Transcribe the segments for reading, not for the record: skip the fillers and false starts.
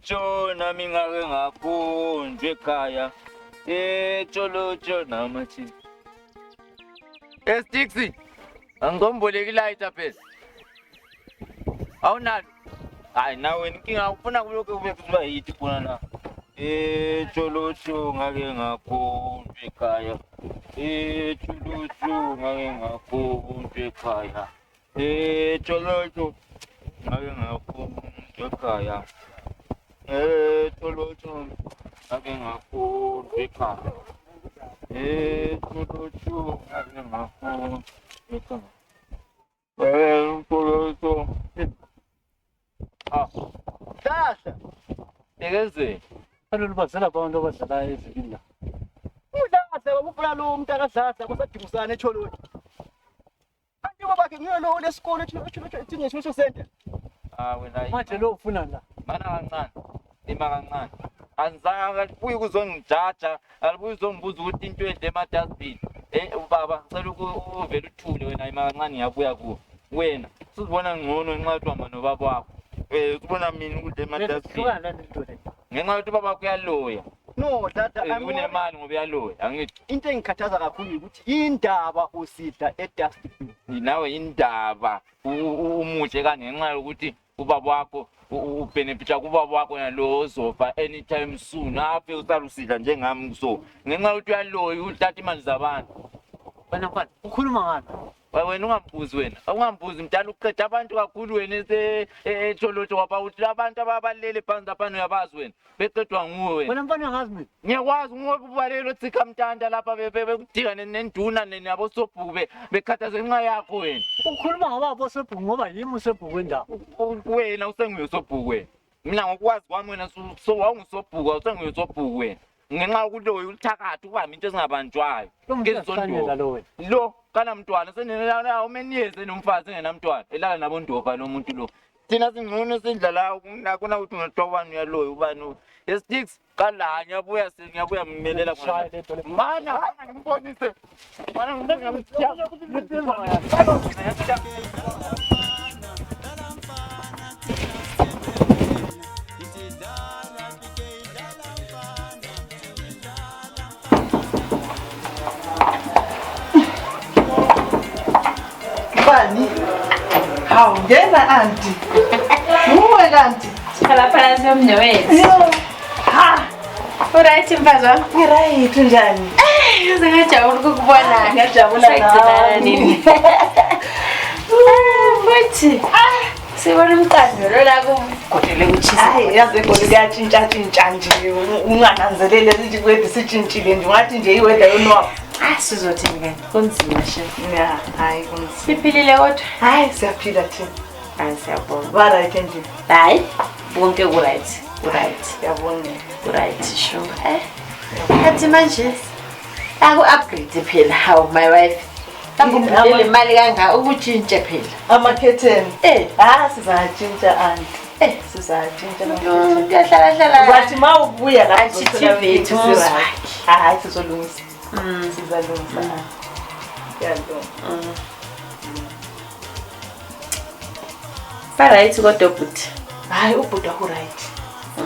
Cholocho nami ngake ngakhonjwa ekhaya. Cholocho namathi. Stixi. Angomboleki lighter phela. Awunalo. Hayi nawe inkinga ufuna kulokho kube kuba yithi khona la. Cholocho ngake ngakhonjwa ekhaya. Cholocho ngake ngakhonjwa ekhaya. Cholocho ngake ngakhonjwa ekhaya. Cholocho ngake ngakhonjwa ekhaya. Cholocho ngake ngakhonjwa ekhaya. Cholocho. Sasha. Ekezweni. Kaloku bazela abantu abadlala ezikinda. Udlala ubufuna lo umntaka Sasha kusadingisana eCholocho. Kanti babakhe ngiyolo lesikole eCholocho eTingesho Center. Wena Manje lo ufuna la. mana kancane. Ima kancane. Anzange alibuyi kuzongijaja, alibuyi uzongibuza ukuthi into enhle emadustbin. Ubaba ngicela uvele uthule wena ima kancane ngiyabuya kuwe. Wena sizibona ngcono ngenxa yokuthi uhamba nobaba wakho. Usibona mina ukuthi emadustbin. Ngenxa yokuthi ubaba wakho uyaloya. No tata Unemali ngoba uyaloya. Angithi into engikhathaza kakhulu ukuthi indaba usidla edustbin. nawe indaba umuhle kanje ngenxa yokuthi ubaba wakho ubenefita kubaba wakho nalo ozofa anytime soon aphe usalusidla njengami so ngenxa yokuthi uyaloya uthatha imali zabantu. Wena mfana ukhuluma ngani? Wena ungambuzi wena ungambuzi mdala uqeda abantu kakhulu wena eCholocho wapha uthi abantu ababalele phansi lapha uyabazi wena beqedwa nguwe wena. Wena mfana ungazi mina. Ngiyakwazi ngoba ubalelo thika mtanda lapha bekudika nenduna nabo sobhuku bekhathaze ngenxa yakho wena. Ukhuluma ngababo sebhuku ngoba yimi usebhuku wendaba. Wena usenguyosobhuku wena. Mina ngokwazi kwami wena so wawungusobhuku usenguyosobhuku wena. Ngenxa yokuthi uthakatha ubamba into ezingabanjwayo. Ngizondlela lo wena. Lo kana mntwana senela umenieze nomfazi engenamntwana elala nabondova lo muntu lo. Thina singcono sindlala nakona ukuthi ungatwabani uyaloya ubani. Sticks kala ngiyabuya mmelela khona. Mana ngibonise. Mana ngiyamthiya. Bani? Ngena anti. Uwe kanti. Khala phansi yomnewethu. Yo. Ha. Uright mfazi wami? Ngiright njani? Uze ngajabula ukukubona. Ngiyajabula Sayigcinana nini? Futhi. Sibona umqando lo la kugodele kuchisa. Hayi yazi egoli kuyatshintsha nje. Ungananzelele lithi kwethu sitshintshile nje. Ungathi nje iweather yonwaba. Sizothi ngene. Kunzima she. Ya, hayi kunzima. Siphilile kodwa? Hayi siyaphila thina. Hayi siyabonga. Right endlini. Hayi, bonke ku-right. Ku-right. Siyabonga. Ku-right sure. Athi manje aku-upgrade phela how my wife. Angubhadele imali kanga ukutshintshe phela. Amakhetheni. Sizatshintsha anti. Sizatshintsha amakhetheni. Kuyahlala. Bathi mawubuya la Achieve hayi sizolungisa. Sizalungisa. Yalunga. Right kodwa but. Hayi ubhuda ku-right.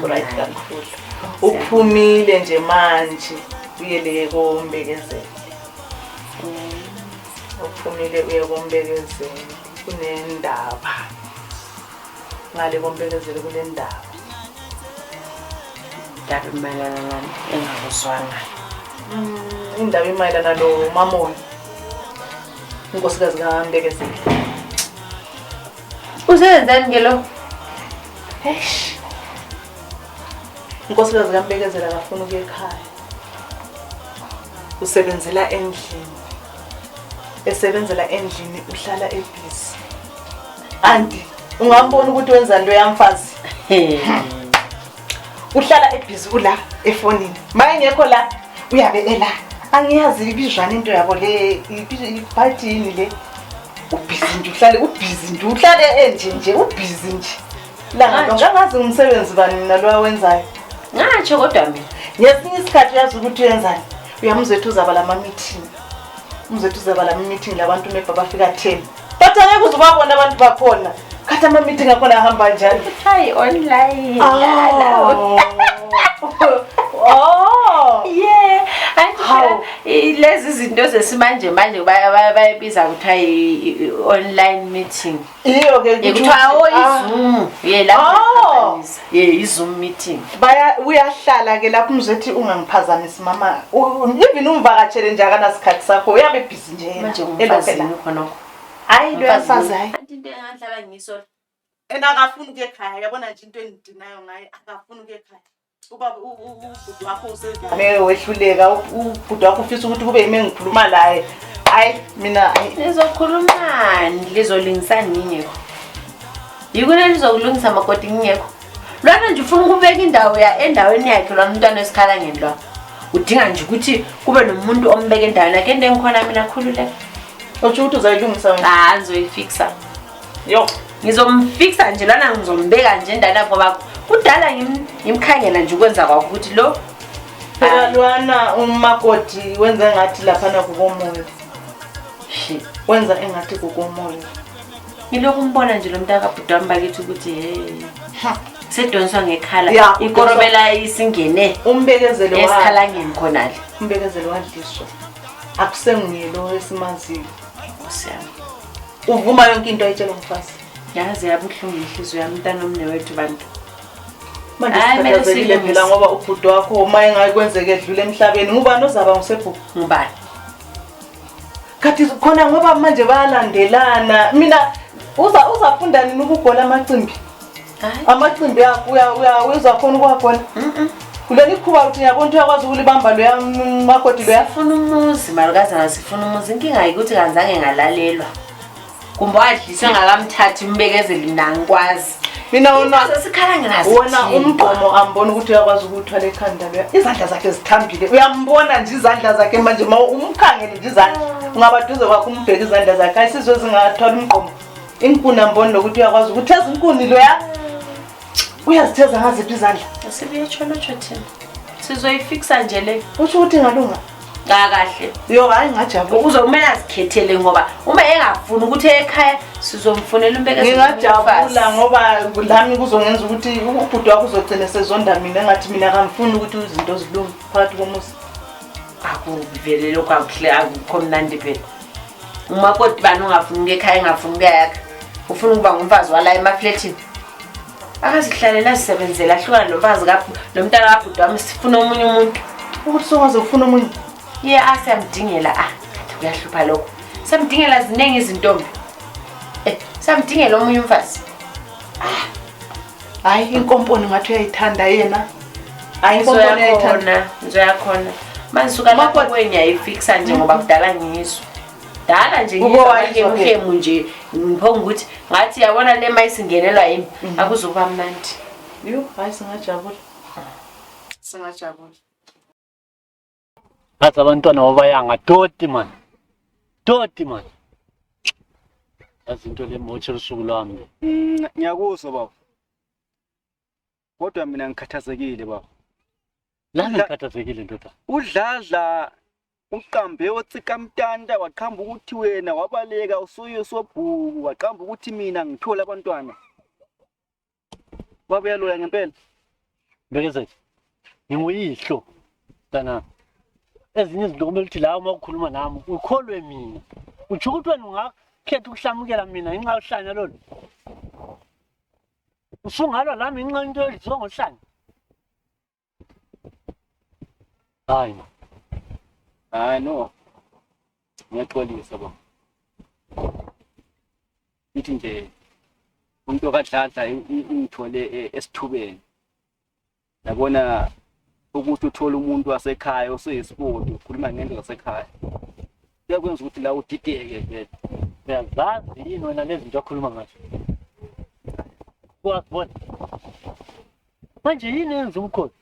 Ku-right kakhulu. Uphumile nje manje uyele kombekezela. Uphumile uye kombekezela kunendaba. Ngale kombekezela kunendaba. Ndaba imayelana nani engakuzwanga. Indaba imayelana lo Mamoyo. Unkosikazi kaMbekezela. Usenzani ngelo? Eish. Unkosikazi kaMbekezela akafuna ukuya ekhaya. Usebenzela endlini. Esebenzela endlini uhlala ebhizi. Anti ungambona ukuthi wenzani lo yamfazi? Uhlala ebhizi ula efonini. Mayengekho la uyabe ela. Angiyazi ibizwana into yabo le iphathini le. Ubhizi nje uhlale nje ubhizi nje. La ngangazi umsebenzi bani mina lo awenzayo. Ngatsho kodwa mina. Ngesinye isikhathi uyazi ukuthi uyenzani. Uyamzethu uzaba lama meeting. Umzethu uzaba lama meeting labantu mebaba bafika 10. But angeke uzubabona abantu bakhona. Khathi ama-meeting akhona ahamba njani? Hayi online. Oh. Yeah. Hawu. Lezi zinto zesimanje manje bayabiza ukuthi online meeting. Iyo ke Ekuthiwa iZoom. Yeah, lapho. Yeah, iZoom meeting. Uyahlala ke lapho umzethi ungangiphazamisi mama. Even umvakatshele nje akanasikhathi sakho uyabe busy nje yena. Manje ngumfazini khona. Hayi lo yasazi hayi. Kanti into engadlala ngiso. Akafuni ukuya ekhaya yabona nje into endinayo ngaye akafuni ukuya ekhaya. Ubaba ubhuti wakho usevame wehluleka ubhuti wakho ufisa ukuthi kube yimi engikhuluma laye. Hayi mina Nizokhulumani lizolingisa ngingekho. Yikuna lizokulungisa makoti ngingekho. Lwana nje ufuna ukubeka indawo endaweni yakhe lwana umntwana esikhala ngendwa. Udinga nje ukuthi kube nomuntu ombeka endaweni yakhe ende ngikhona mina khululeka. uthi uzayilungisa wena. Ngizoyifixa. Yo. Ngizomfixa nje lana ngizombeka nje endana ngoba kudala ngimkhangela nje ukwenza kwakho ukuthi lo phela lwana umakoti wenza ngathi lapha na kukomoya. Wenza engathi kukomoya. Ngilokhu umbona nje lo mntaka bhuti wami bakithi ukuthi hey sedonswa ngekhala Yeah, ikorobela isingene Umbekezelo wakhe. esikhalangeni khonale. Umbekezelo wadliswa. Akusengiyelo esimaziyo. Usiyami. Uvuma yonke into ayitshela umfazi. Yazi yabuhlungu inhliziyo yami mntana omnewethu bantu. Manje Hayi, mele sikhathazekile silungise. phela ngoba ubhuti wakho uma engayikwenzeke edlule emhlabeni ngubani ozaba ngusebhuku. Ngubani? Kathi khona ngoba manje bayalandelana mina uzafunda nini ukugola amacimbi? Hayi. Amacimbi akho uyawezwa khona ukwakhona. Kuleli khuba uthi yabona uyakwazi ukulibamba lo yamakoti lo Sifuna umuzi malukazana sifuna umuzi inkinga ukuthi kanzange ngalalelwa. Kumbe wadliswe ngakamthathi umbekezeli mina ngikwazi. mina wona Sesikhala ngenazi. wona umgomo ambona ukuthi uyakwazi ukuthwala ekhanda lo izandla zakhe zithambile uyambona nje izandla zakhe manje umkhangele nje izandla ungabaduze kwakho umbheke izandla zakhe ayisizwe zingathwala umgomo inkuni mbona lokuthi uyakwazi ukutheza inkuni lo uyazitheza ngaziphi izandla Sibiyetshona thina. Sizoyifixa nje le. usho ukuthi ngalunga Kahle. yo hayi ngajabula Uzokumele azikhethele ngoba uma engafuni ukuthi ekhaya sizomfunela umbekezelo. ngingajabula ngoba lami kuzongenza ukuthi ubhuti wakho uzogcina sezonda mina engathi mina akamfuni ukuthi izinto zilunge phakathi komuzi. Akuvele lokho akukho mnandi phela. Umakoti bani ungafuni ukuya ekhaya engafuni ukuya yakhe. Ufuna ukuba ngumfazi wala emafletini. Akazihlalela sisebenzela ahlukana nomfazi lo mntana kabhuti wami sifuna omunye umuntu. Ukuthi songaze ufuna omunye. Asiyamdingela kuyahlupha lokho. Samdingela ziningi izintombi. Samdingela omunye umfazi. Hayi inkomponi ngathi uyayithanda yena. Hayi inkomponi uyayithanda. Ngizoyakhona. Manje suka lapho kwenyayifixa nje ngoba kudala ngiyizwa. Dala nje Ube ngizwa wayizwa ke uhlemu nje ngiphonga ukuthi ngathi yabona le mayisingenelwa yimi akuzoba mnandi. Yo hayi singajabula. Singajabula. Ngathi abantwana babayanga toti man. Toti man. Yazi into le motshe usuku lwami. Ngiyakuzwa baba. Kodwa mina ngikhathazekile baba. La ngikhathazekile ndoda. Udladla uqambe otsika mtanda waqhamba ukuthi wena wabaleka usuye sobhuku waqhamba ukuthi mina ngithola abantwana. Baba yaloya ngempela. Bekezela. Nginguyihlo. Tana. Ezinye izinto kumele ukuthi la uma ukukhuluma nami ukholwe mina. Uthi ukuthi wena ungakhetha ukuhlamukela mina inxa uhlanya lolo. Usungalwa lami inxa into edliwa ngohlanya. Hayi. Hayi no. Ngiyaxolisa baba. Ithi nje umuntu kadladla ingithole esithubeni. Yabona ukuthi uthola umuntu wasekhaya oseyisibodo ukhuluma ngento zasekhaya. Kuyakwenza ukuthi la udideke vele. Uyazazi yini wena lezi zinto okhuluma ngazo? Uyabona. Manje yini yenza umkhosi?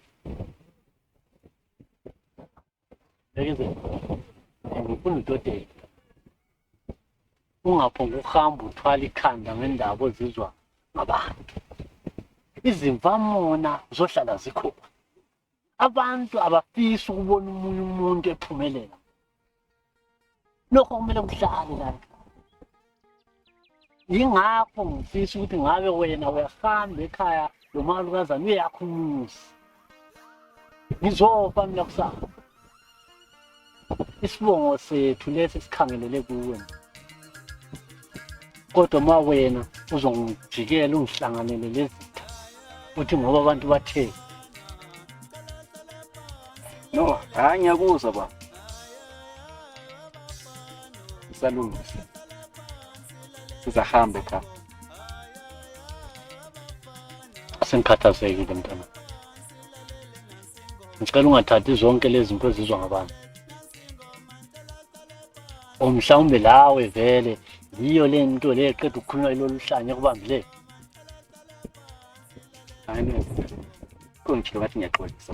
Bekezela. Ngifuna udodela. Ungaphonga ukuhamba uthwala ikhanda ngendaba ozizwa ngabantu. Izimvamona zohlala zikhona. Abantu abafisa ukubona umunye umuntu ephumelela. Lokho kumele kuhlale la. Yingakho ngifisa ukuthi ngabe wena uyahamba ekhaya lo malukazana uyakho umuzi. Ngizofa mina kusasa. Isibongo sethu lesi sikhangelele kuwe. Kodwa ma wena uzongijikela ungihlanganele lezitha. Uthi ngoba abantu bathe. No, hayi ngiyakuzwa baba. Salungisa. Sizahamba ekhaya. Sengikhathazekile mntana. Ngicela ungathathi zonke lezi zinto ezizwa ngabantu. Mhlawumbe lawe vele yiyo le nto le eqeda ukukhulunywa ilolu hlanye kubambile. Hayi no. Kungitshela ngathi ngiyaxolisa.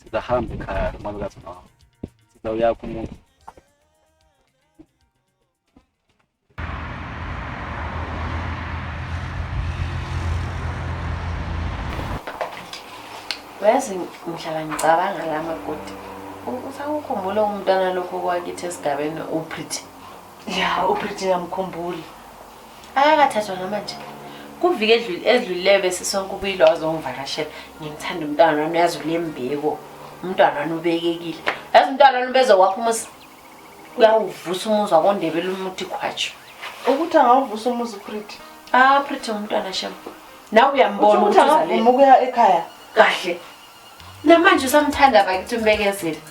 Sizahamba ekhaya malukazana wakho. Sizawuya kumuntu. Uyazi ngihlala ngicabanga la makoti. Usakukhumbula umntwana lokho kwakithi esigabeni uPretty. Ya, uPretty ngiyamkhumbula. Akakathathwa namanje. Kuvike edlulileyo bese sonke ubuyilo wazongivakashela. Ngimthanda umntwana wami yazi ulembeko. Umntwana wami ubekekile. Yazi umntwana wami bezokwakho umuzi. Uyawuvusa umuzi wakondebela umuthi khwatshu. Ukuthi angawuvusa umuzi uPretty. Pretty umntwana shem. Nawe uyambona ukuthi angavuma ukuya ekhaya. Kahle. Namanje usamthanda bakithi umbekezeli.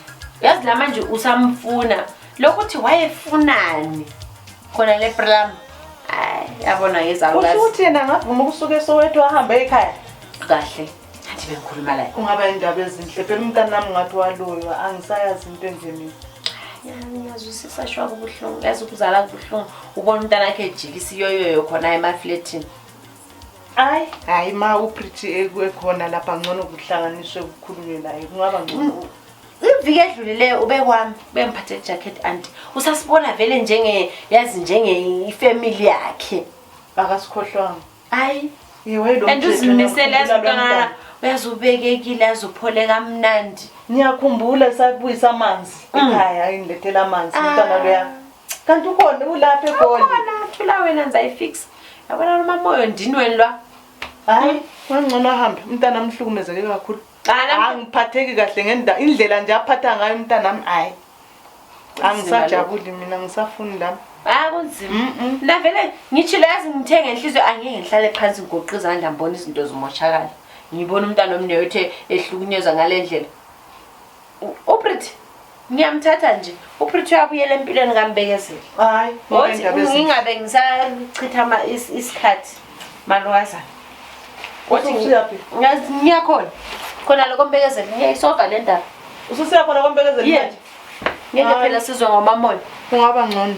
Yazi namanje usamfuna. Lokuthi wayefunani khona le pram. Yabona yezalukazi. Ukuthi yena angavuma ukusuka eSoweto ahambe ekhaya. Kahle. Athi bengikhuluma la. Kungaba indaba ezinhle phela umntana nami ngathi waloywa angisayazi into enzeni. Ngiyazwisisa shwa kubuhlungu. Yazi ukuzala kubuhlungu. Ubona umntana wakhe ejikisa iyoyo khona emafletini. Hayi ma uPretty ekhona lapha ngcono kuhlanganiswe ukukhulunywe naye kungaba ngcono. Iviki edlulileyo ube kwami bemphathe jacket anti usasibona vele njenge ifamily yakhe Akasikhohlwanga. Yiwe lo mthetho andudlulisele yazibona uyazubekekile azuphole kamnandi. Ngiyakhumbula sabuyisa amanzi ekhaya ingilethela amanzi umntana loya. Kanti ukhona ulapha eGoli. Khona thula wena nzayifix. Yabona noma moyo ndinweni lwa. Ngcono ahambe umntana amhlukumezeke kakhulu. Angiphatheki kahle ngenda indlela nje aphatha ngayo umntana nami angisajabuli mina ngisafuni lami. Kunzima. La vele ngitshilo yazi ngithenga enhliziyo angeke ngihlale phansi ngoqa izandla ngibona izinto zimoshakala. Ngibona umntana omne wethe ehlukunyezwa ngalendlela. uPretty ngiyamthatha nje. uPretty uyabuyela empilweni kaMbekezeli. Ngingabe ngisachitha isikhathi malukazana. Uthi ngiyakhona khona lokho Mbekezeli ngiyayisoka le ndaba. Ususiya khona koMbekezeli manje? Ngeke phela sizwe ngomamoni. Kungaba ngcono.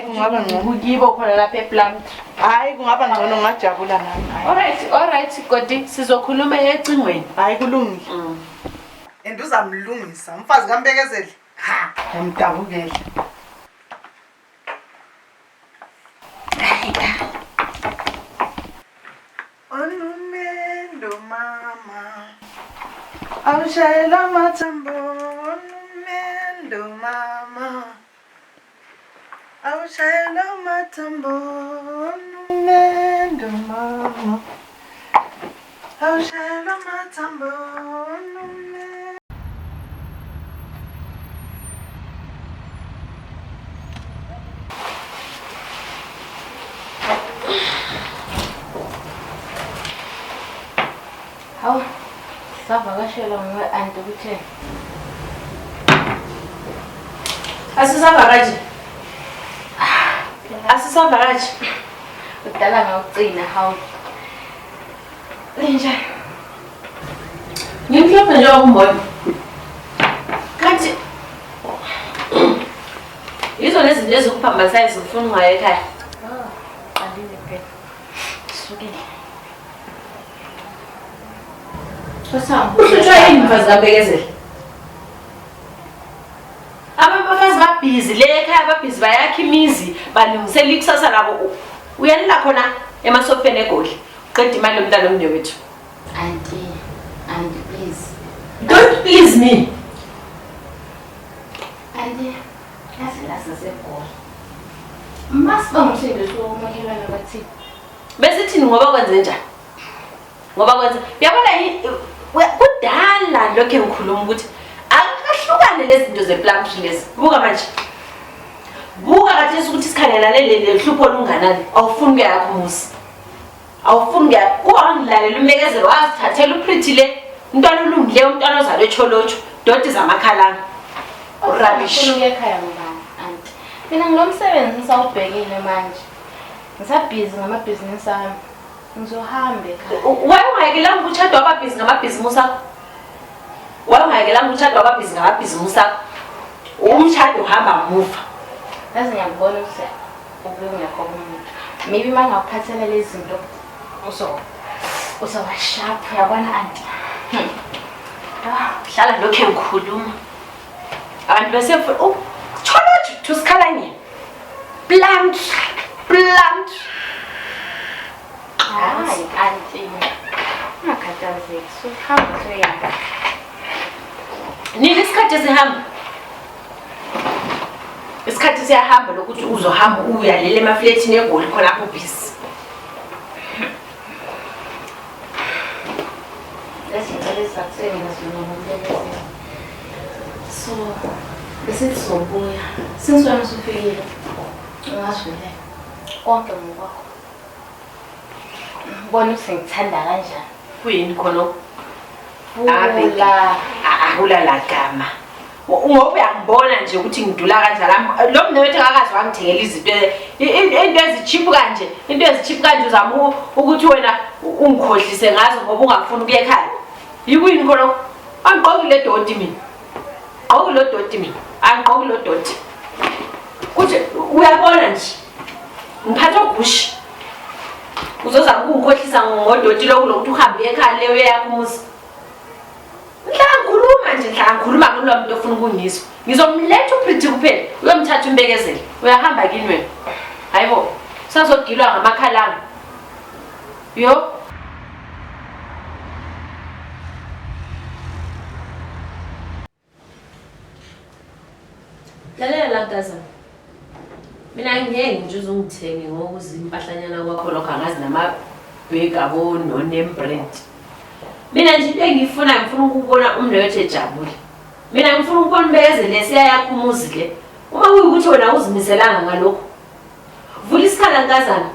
Kungaba ngcono. Kuyibo khona lapha ePlant. Kungaba ngcono ngajabula nami. Alright Godi sizokhuluma ecingweni. Kulungile. Uzamlungisa umfazi kaMbekezeli. Ngimdabukele. Onumendo mama. Awushayela mathambo. Onumendo mama. Awushayela mathambo. Onumendo mama. Awushayela mathambo. Onumendo. Hawu, savakashela ngowe anti kuthe. Asisavakashi. Asisavakashi. Udala ngawucina hawu. Linja. Ngimhlophe nje ukumbona. Kanti izo lezi zinto ezikuphambasayo zifuna ungaye ekhaya. Qandile phela. Sukile. Usutshwa yini mfazi kaMbekezeli? Abafazi babhizi le ekhaya babhizi bayakha imizi balungisela ikusasa labo. Uyalila khona emasofeni eGoli. Qeda imali yomntana omnewethu. Auntie, please. Don't please me. Auntie, yazi la saseGoli. Masiba umsindisi womakhelwane bathini. Besithini ngoba kwenze njani? Ngoba kwenza uyabona kudala lokho engikhuluma ukuthi akahlukane lezinto zeplumtree lezi. Buka manje. Buka kathi ukuthi sikhangela le hlupho olunganani. Awufuni kuyakho musi. Awufuni kuwangilalela umekezelo wazithathela uPretty le umntwana olungile umntwana ozalwe echolotsho doti zamakhalanga. Rubbish. Ufuna ekhaya ngubani anti. Mina ngilomsebenzi ngisawubhekile manje. Ngisabhizi ngamabhizinisi ami. Ngizohamba ekhaya. Wayengayekelanga ukuchadwa kwabhizi ngamabhizinisi akho. Wayengayekelanga ukuchadwa kwabhizi ngamabhizinisi akho. Umchado uhamba muva. Yazi ngiyakubona ukuthi ubungekho kumuntu. Maybe mangakuphathela lezi zinto uzoba sharp yabona anti. Hlala lokho engikhuluma. Abantu bese cholotsho tusikhalanye. Plant. Hayi anti. Ungakhathazeki. Suhamba soyanga. Nini isikhathi sihamba? Isikhathi siyahamba lokuthi uzohamba uya lele emafletini eGoli khona lapho busy. So, besithi sobuya. Since wena usufikile. Ungaswele. Konke ngokwakho. Bona ukuthi ngithanda kanjani. Kuyini khona? Vula la gama. Ngoba uyangibona nje ukuthi ngidula kanjalo. Lo mnewethu akakazi wangithengela izinto into ezichip kanje. Into ezichip kanje uzama ukuthi wena ungikhohlise ngazo ngoba ungafuni ukuya ekhaya. Yikuyini khona? Angigqoki le doti mina. Awulo doti mina. Angigqoki lo doti. Kuthi uyabona nje. Ngiphatha ugushi. Uzozama ukungikhohlisa ngodoti lokuthi uhambe ekhaya leyo yakho umuzi. Ngikhuluma kulo muntu ofuna ukungizwa. Ngizomletha uPretty kuphela. Uyomthatha umbekezela. Uyahamba kini wena. Hayibo. Sazogilwa ngamakhalanga. Yo. Lalela la Gaza. Mina ngeke nje uzongithenge ngokuzi impahlanyana kwakho lokho angazi namabheki abo no-name brand. Mina nje into engifuna ukubona umnewethu ejabule. Mina ngifuna ukubona ubekezele siyayakho umuzi le. Uma kuyukuthi wena uzimiselanga ngalokho. Vula isikhala nkazana.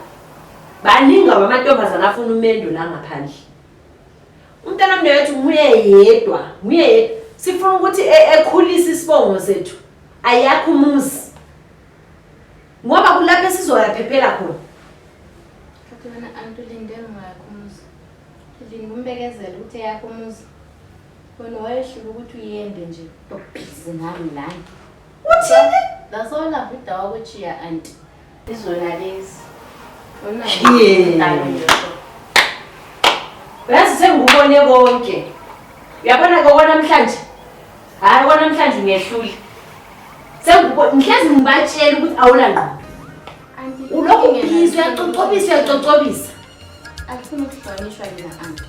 Baningi abamantombazana afuna umendo la ngaphandle. Umntana omnewethu nguye yedwa. Sifuna ukuthi ekhulise isibongo sethu. Ayakho umuzi. Ngoba kulapho sizoyaphephela khona. Kathi wena anti ulindele ngakho umuzi. Ngimbekezela ukuthi yakho umuzi. Wena wayeshilo ukuthi uyende nje ubhizi ngami lana. Uthini? Lasola udawa kuchiya anti. Izona lezi. Yazi sengubone konke. Uyabona ke namhlanje? Hayi namhlanje ngiyehlule. Ngihlezi ngibatshela ukuthi awulangqondo. Anti Ulokhu ubhizi uyacocobisa. Akufuna ukuhlonishwa mina anti.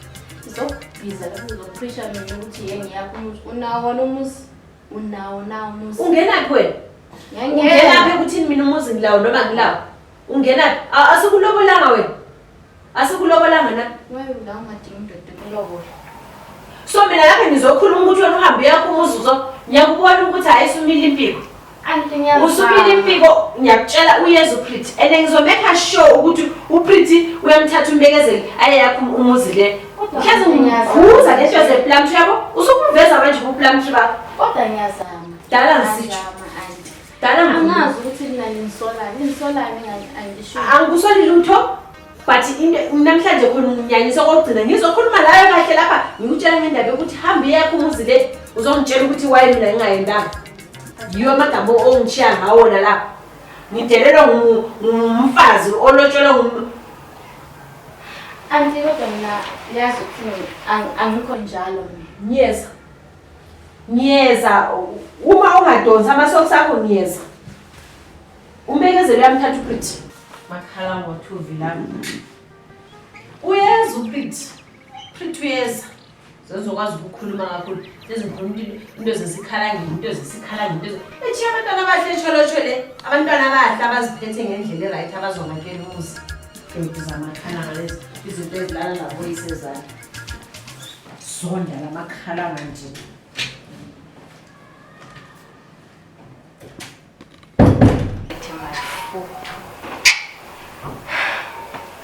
Izobhiza lapho uzopressure mina ukuthi yenge yakho umuzi. Unawo nomuzi. Unawo umuzi. Ungenaphi wena? Ngiyangena. Ungenaphi ukuthi mina umuzi ngilawo noma ngilawo? Ungenaphi? Asikulobolanga wena. Asikulobolanga na? Waye la ungadingi indoda ukulobola. So mina lapha ngizokhuluma ukuthi wena uhambe yakho umuzi ngiyakubona ukuthi hayi sumile impiko. Anti ngiyazama. Usumile impiko ngiyakutshela uyeza uPretty. And ngizomeka sure ukuthi uPretty uyamthatha umbekezeli aye yakho umuzi le. Mhlazi ngikhuza lezo zeplumtree yabo. Usukuveza manje kuplumtree bakho. Kodwa ngiyazama. Dala ngisitsho. Anti. Dala Angazi ukuthi linisolani angisho. Angikusoli lutho. But namhlanje khona umnyanyisa kokugcina ngizokhuluma layo kahle lapha ngikutshela ngendaba yokuthi hambe yakho umuzi le uzongitshela ukuthi waye mina ngingayendanga. Yiyo amagama ongishiya ngawo lapha. Ngidelelwa ngumfazi olotshelwa Anti kodwa mina yazi ukuthi angikho njalo mina. Nyeza uma ungadonsa amasokisi akho nyeza. Umbekezelo uyamthatha uPretty. Makhala ngothuvi lami. Uyeza uPretty. Pretty uyeza. Zizokwazi ukukhuluma kakhulu. Lezinkulumo into zesikhalangeni, into zesikhalangeni. Ethi abantwana bahle echolochole abantwana abahle abaziphethe ngendlela erayithi abazonakela umuzi imbiza amakhala ngalezi izinto ezilala laboyise zalo zonda lamakhala manje ethi mafuthu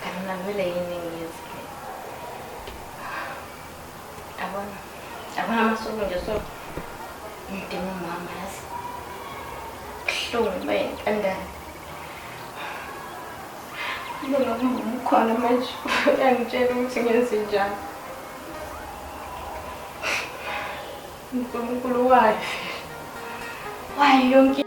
kanti mina vele yini ngiyezike abona amasuku nje so ngidinga umama yazi kuhlungu uba yintandane ukhona manje uyangitshela ukuthi ngenze njani uNkulunkulu wayo yonke